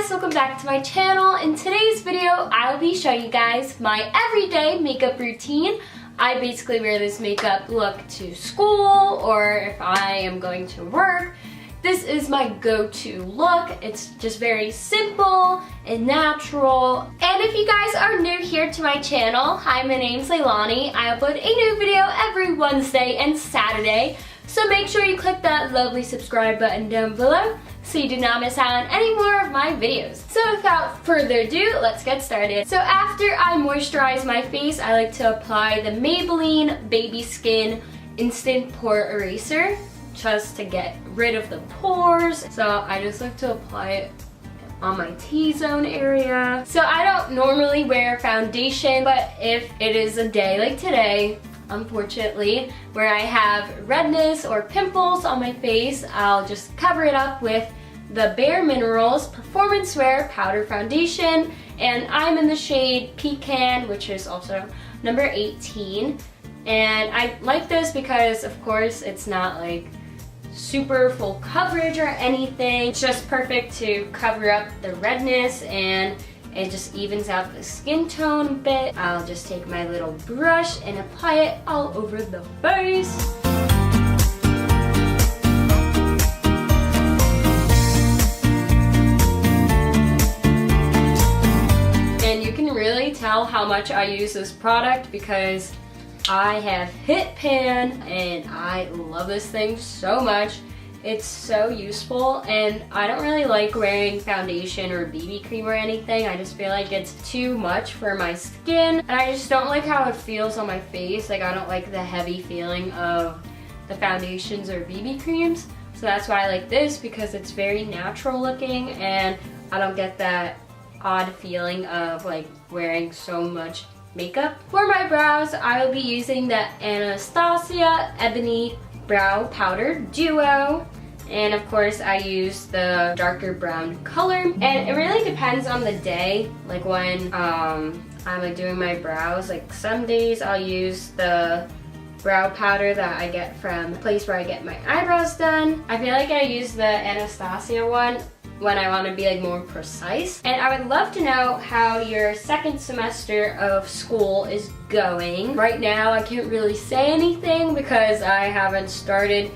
guys, welcome back to my channel. In today's video, I'll be showing you guys my everyday makeup routine. I basically wear this makeup look to school or if I am going to work. This is my go-to look. It's just very simple and natural. And if you guys are new here to my channel, hi, my name's Leilani. I upload a new video every Wednesday and Saturday. So make sure you click that lovely subscribe button down below so you do not miss out on any more of my videos. So without further ado, let's get started. So after I moisturize my face, I like to apply the Maybelline Baby Skin Instant Pore Eraser just to get rid of the pores. So I just like to apply it on my T-zone area. So I don't normally wear foundation, but if it is a day like today, unfortunately, where I have redness or pimples on my face, I'll just cover it up with the Bare Minerals Performance Wear Powder Foundation, and I'm in the shade Pecan, which is also number 18. And I like this because, of course, it's not like super full coverage or anything. It's just perfect to cover up the redness and it just evens out the skin tone a bit. I'll just take my little brush and apply it all over the face. And you can really tell how much I use this product because I have hit pan and I love this thing so much. It's so useful, and I don't really like wearing foundation or BB cream or anything. I just feel like it's too much for my skin, and I just don't like how it feels on my face. Like, I don't like the heavy feeling of the foundations or BB creams. So that's why I like this, because it's very natural looking and I don't get that odd feeling of like wearing so much makeup. For my brows, I will be using the Anastasia Ebony Brow Powder Duo. And of course I use the darker brown color. And it really depends on the day, like when I'm like doing my brows. Like some days I'll use the brow powder that I get from the place where I get my eyebrows done. I feel like I use the Anastasia one when I want to be like more precise. And I would love to know how your second semester of school is going. Right now I can't really say anything because I haven't started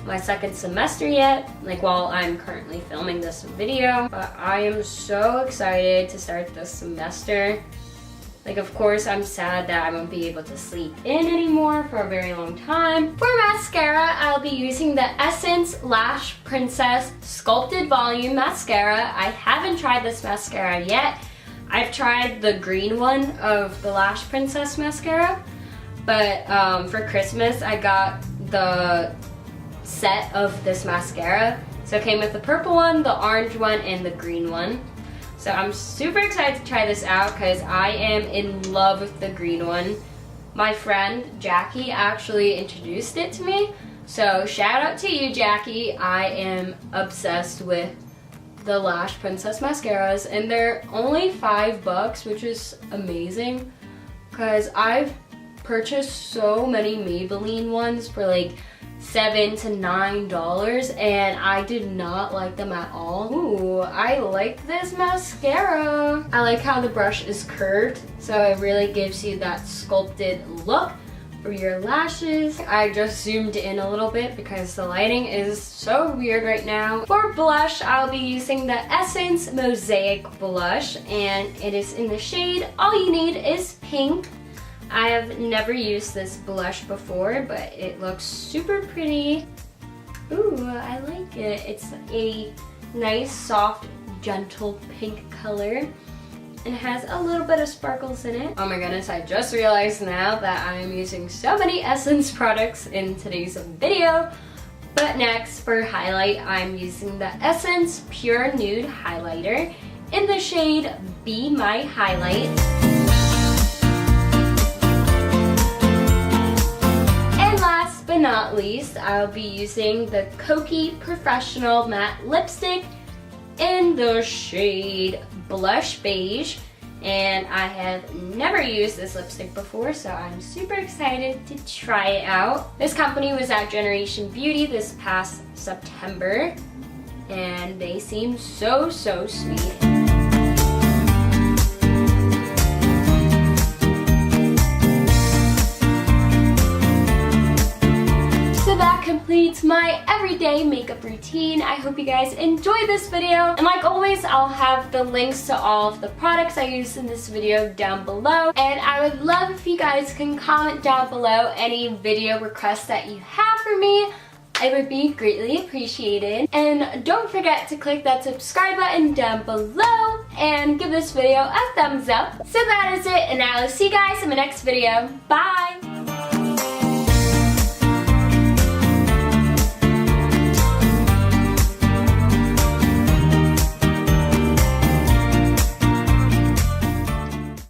my second semester yet, like while I'm currently filming this video. But I am so excited to start this semester. Like, of course, I'm sad that I won't be able to sleep in anymore for a very long time. For mascara, I'll be using the Essence Lash Princess Sculpted Volume Mascara. I haven't tried this mascara yet. I've tried the green one of the Lash Princess mascara, but for Christmas, I got the set of this mascara. So it came with the purple one, the orange one, and the green one. So I'm super excited to try this out because I am in love with the green one. My friend Jackie actually introduced it to me. So shout out to you, Jackie. I am obsessed with the Lash Princess mascaras, and they're only $5, which is amazing because I've purchased so many Maybelline ones for like $7 to $9 and I did not like them at all. Ooh, I like this mascara. I like how the brush is curved, so it really gives you that sculpted look for your lashes. I just zoomed in a little bit because the lighting is so weird right now. For blush, I'll be using the Essence Mosaic blush, and it is in the shade All You Need Is Pink. I have never used this blush before, but it looks super pretty. Ooh, I like it. It's a nice, soft, gentle pink color. And it has a little bit of sparkles in it. Oh my goodness, I just realized now that I'm using so many Essence products in today's video. But next, for highlight, I'm using the Essence Pure Nude Highlighter in the shade Be My Highlight. But not least, I'll be using the Kokie Professional Matte Lipstick in the shade Blush Beige. And I have never used this lipstick before, so I'm super excited to try it out. This company was at Generation Beauty this past September, and they seem so sweet. completes my everyday makeup routine. I hope you guys enjoyed this video. And like always, I'll have the links to all of the products I used in this video down below. And I would love if you guys can comment down below any video requests that you have for me. It would be greatly appreciated. And don't forget to click that subscribe button down below and give this video a thumbs up. So that is it, and I will see you guys in my next video. Bye!